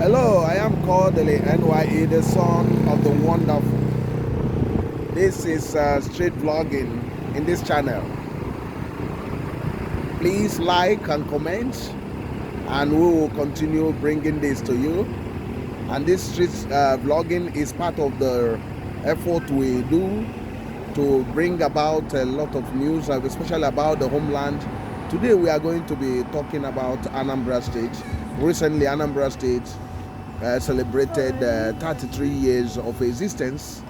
Hello, I am Kodili-nye, the son of the wonderful. This is street vlogging in this channel. Please like and comment, and we will continue bringing this to you. And this street vlogging is part of the effort we do to bring about a lot of news, especially about the homeland. Today we are going to be talking about Anambra State. Recently, Anambra State celebrated 33 years of existence.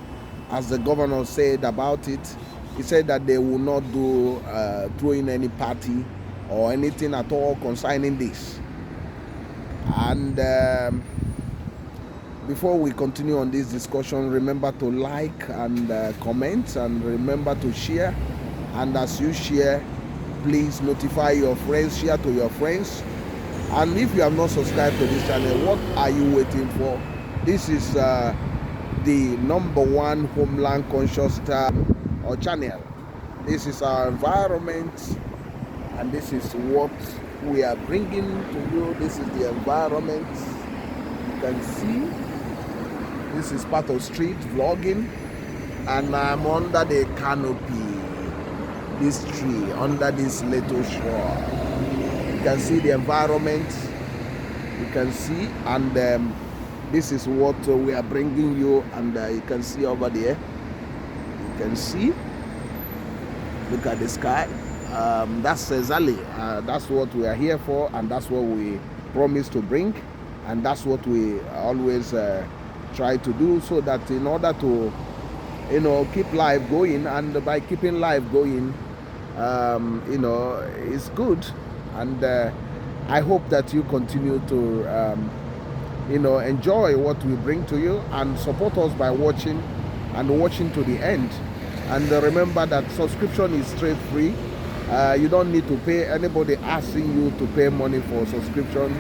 As the governor said about it, he said that they will not do throwing any party or anything at all concerning this. And before we continue on this discussion, remember to like and comment, and remember to share. And as you share, please notify your friends, share to your friends. And if you have not subscribed to this channel, what are you waiting for? This is the #1 homeland conscious or channel. This is our environment, and this is what we are bringing to you. This is the environment. You can see this is part of street vlogging, and I'm under the canopy, this tree, under this little shrub. You can see the environment, you can see, and this is what we are bringing you. And you can see over there, you can see, look at the sky. That's exactly that's what we are here for, and that's what we promise to bring, and that's what we always try to do, so that in order to keep life going, and by keeping life going, it's good. And I hope that you continue to enjoy what we bring to you, and support us by watching to the end. And remember that subscription is straight free. You don't need to pay. Anybody asking you to pay money for subscription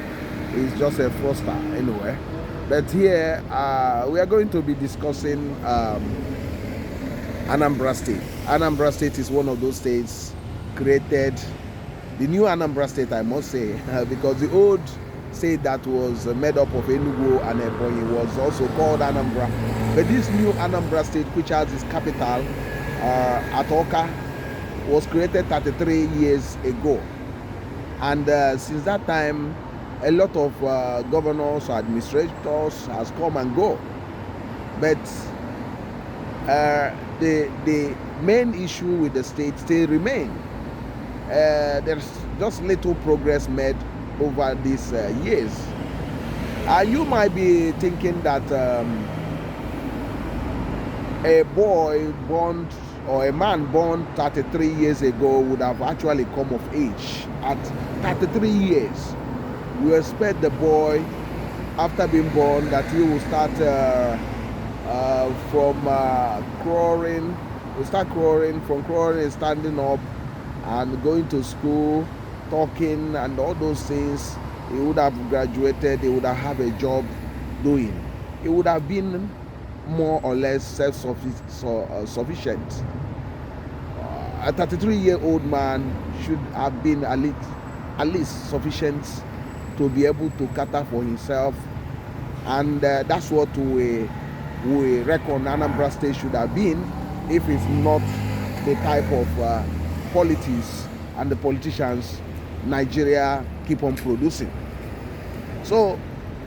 is just a fraudster anyway. But here we are going to be discussing Anambra State. Anambra State is one of those states created. The new Anambra State, I must say, because the old state that was made up of Enugu and Ebonyi was also called Anambra. But this new Anambra State, which has its capital at Awka, was created 33 years ago. And since that time, a lot of governors or administrators has come and go. But the main issue with the state still remains. There's just little progress made over these years. You might be thinking that a boy born, or a man born 33 years ago would have actually come of age at 33 years. You expect the boy, after being born, that he will start from crawling. Will start crawling, from crawling, standing up, and going to school, talking, and all those things. He would have graduated, he would have a job doing. He would have been more or less self-sufficient. A 33-year-old man should have been at least sufficient to be able to cater for himself. And that's what we reckon Anambra State should have been, if it's not the type of politics and the politicians Nigeria keep on producing. So,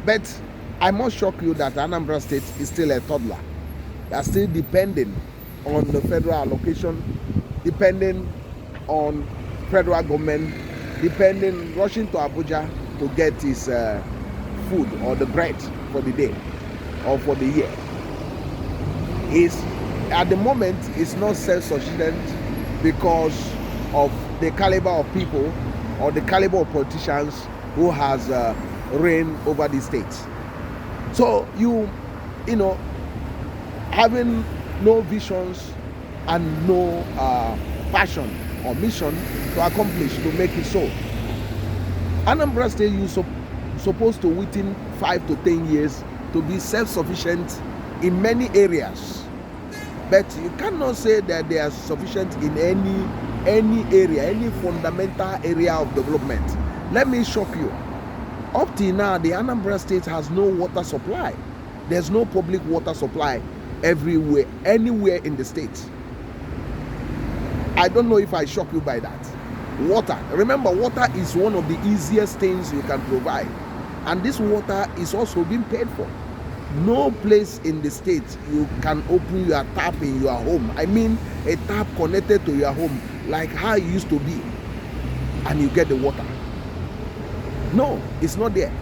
but I must shock you that Anambra State is still a toddler. They are still depending on the federal allocation, depending on federal government, rushing to Abuja to get his food or the bread for the day or for the year. At the moment, it's not self-sufficient because of the caliber of people or the caliber of politicians who has reigned over the states. So having no visions and no passion or mission to accomplish, to make it so. Anambra State, you supposed to, within 5 to 10 years, to be self-sufficient in many areas. But you cannot say that they are sufficient in any area, any fundamental area of development. Let me shock you. Up till now, the Anambra State has no water supply. There's no public water supply everywhere, anywhere in the state. I don't know if I shock you by that. Water. Remember, water is one of the easiest things you can provide. And this water is also being paid for. No place in the state you can open your tap in your home. I mean, a tap connected to your home, like how it used to be, and you get the water. No, it's not there.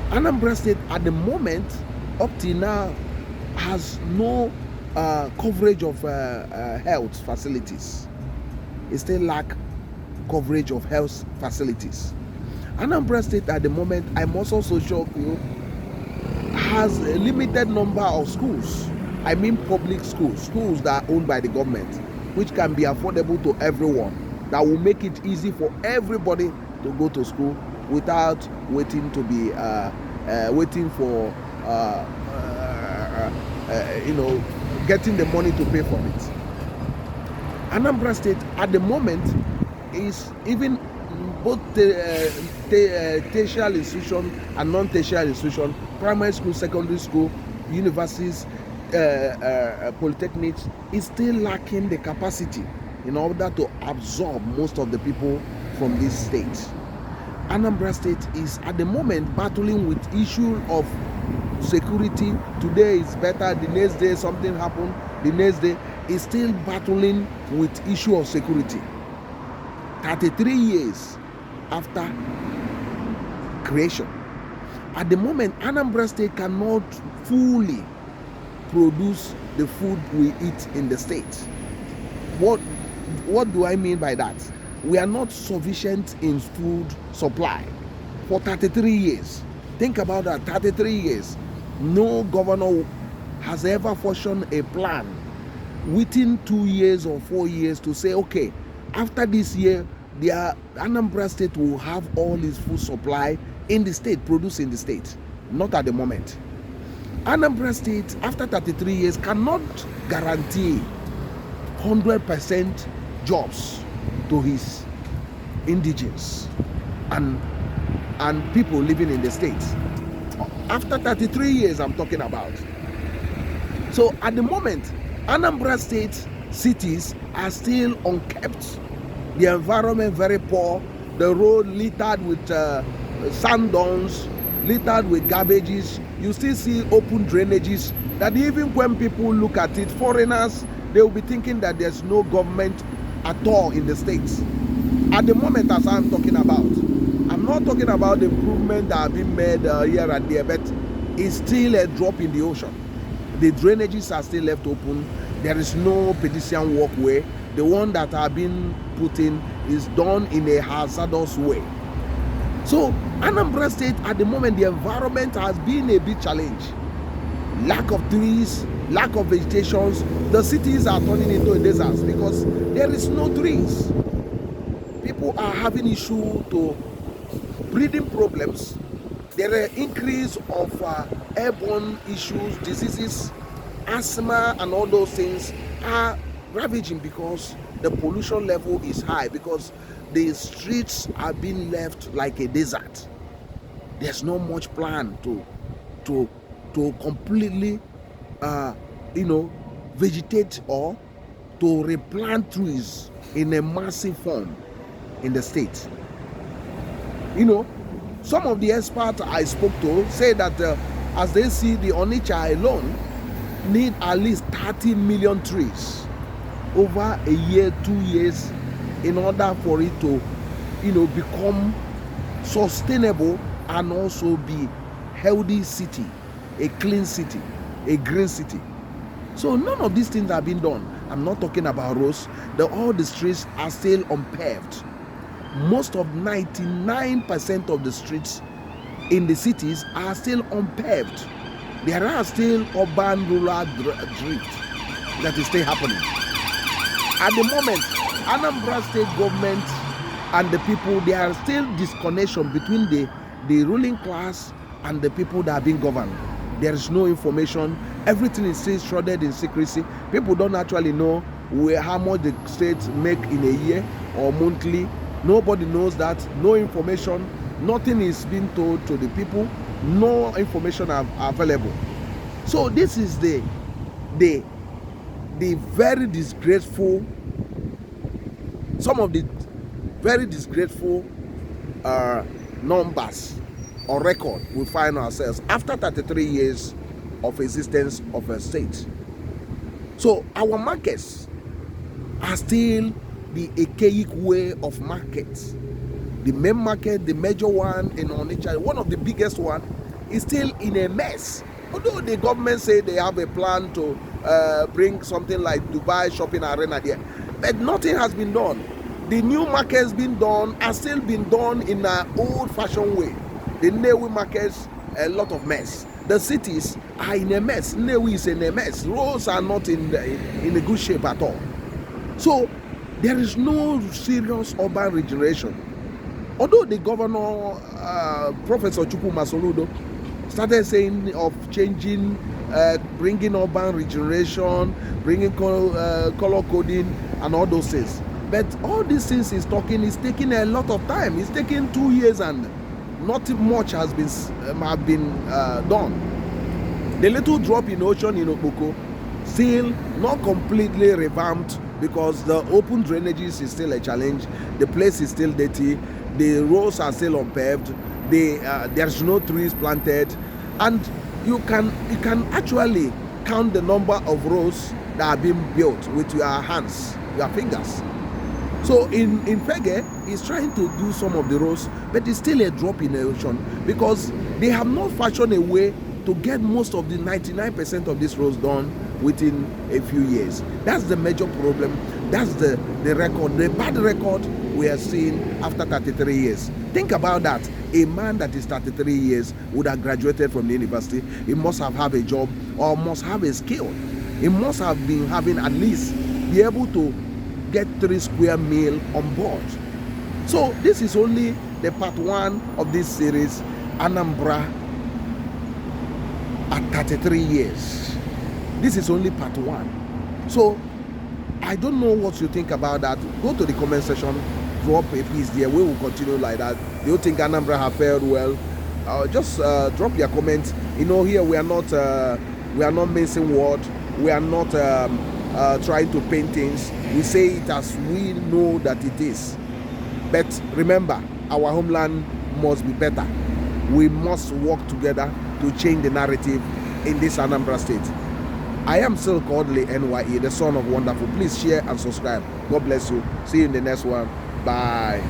Anambra State at the moment, up till now, has no coverage of health facilities. It still lack coverage of health facilities. Anambra State at the moment, I must also shock you, has a limited number of schools. I mean public schools that are owned by the government, which can be affordable to everyone, that will make it easy for everybody to go to school without waiting to be waiting for getting the money to pay for it. Anambra State at the moment is even both tertiary institution and non-tertiary institution, primary school, secondary school, universities, polytechnics, is still lacking the capacity in order to absorb most of the people from this state. Anambra State is at the moment battling with issue of security. Today is better, the next day something happened, the next day is still battling with issue of security. 33 years after creation. At the moment, Anambra State cannot fully produce the food we eat in the state. What do I mean by that? We are not sufficient in food supply for 33 years. Think about that, 33 years. No governor has ever fashioned a plan within 2 years or 4 years to say, okay, after this year, the Anambra State will have all its food supply in the state, produced in the state. Not at the moment. Anambra State, after 33 years, cannot guarantee 100% jobs to his indigenes and people living in the state. After 33 years, I'm talking about. So at the moment, Anambra State cities are still unkept. The environment very poor, the road littered with sand dunes, littered with garbages. You still see open drainages that even when people look at it, foreigners, they will be thinking that there's no government at all in the states. At the moment, as I'm talking about, I'm not talking about the improvement that have been made here and there, but it's still a drop in the ocean. The drainages are still left open. There is no pedestrian walkway. The one that have been put in is done in a hazardous way. So Anambra State at the moment, the environment has been a big challenge. Lack of trees, lack of vegetations. The cities are turning into a desert because there is no trees. People are having issue to breathing problems. There are increase of airborne issues, diseases, asthma, and all those things are ravaging because the pollution level is high, because the streets are being left like a desert. There's not much plan to completely vegetate or to replant trees in a massive form in the state. Some of the experts I spoke to say that as they see the Onitsha alone need at least 30 million trees over a year, 2 years, in order for it to, become sustainable and also be healthy city, a clean city, a green city. So none of these things have been done. I'm not talking about roads. All the streets are still unpaved. Most of 99% of the streets in the cities are still unpaved. There are still urban-rural drift that is still happening. At the moment, Anambra State government and the people, there are still disconnection between the ruling class and the people that are being governed. There is no information. Everything is still shrouded in secrecy. People don't actually know how much the states make in a year or monthly. Nobody knows that. No information. Nothing is being told to the people. No information are available. So this is the very disgraceful, some of the very disgraceful numbers or record we find ourselves after 33 years of existence of a state. So our markets are still the archaic way of markets. The main market, the major one in Onitsha, one of the biggest one, is still in a mess. Although the government say they have a plan to bring something like Dubai shopping arena there, but nothing has been done. The new markets being done are still being done in an old-fashioned way. The Nnewi markets, a lot of mess. The cities are in a mess. Nnewi is in a mess. Roads are not in a good shape at all. So there is no serious urban regeneration. Although the governor, Professor Soludo, started saying of changing, bringing urban regeneration, bringing color coding and all those things. But all these things he's talking is taking a lot of time. It's taking 2 years and not much has been done. The little drop in ocean in Okpoko still not completely revamped because the open drainages is still a challenge. The place is still dirty. The roads are still unpaved. There's no trees planted, and you can actually count the number of roads that are being built with your hands, your fingers. So in Pege, he's trying to do some of the roads, but it's still a drop in the ocean because they have not fashioned a way to get most of the 99% of these roads done within a few years. That's the major problem. That's the record, the bad record we are seeing after 33 years. Think about that. A man that is 33 years would have graduated from the university. He must have a job or must have a skill. He must have been having at least be able to get 3 square meal on board. So this is only the part 1 of this series, Anambra at 33 years. This is only part 1. So I don't know what you think about that. Go to the comment section, drop a piece there. We will continue like that. Do you think Anambra have fared well? Just drop your comments. You know, here we are not missing word. We are not trying to paint things. We say it as we know that it is. But remember, our homeland must be better. We must work together to change the narrative in this Anambra state. I am still Kodili-nye, the son of wonderful. Please share and subscribe. God bless you. See you in the next one. Bye.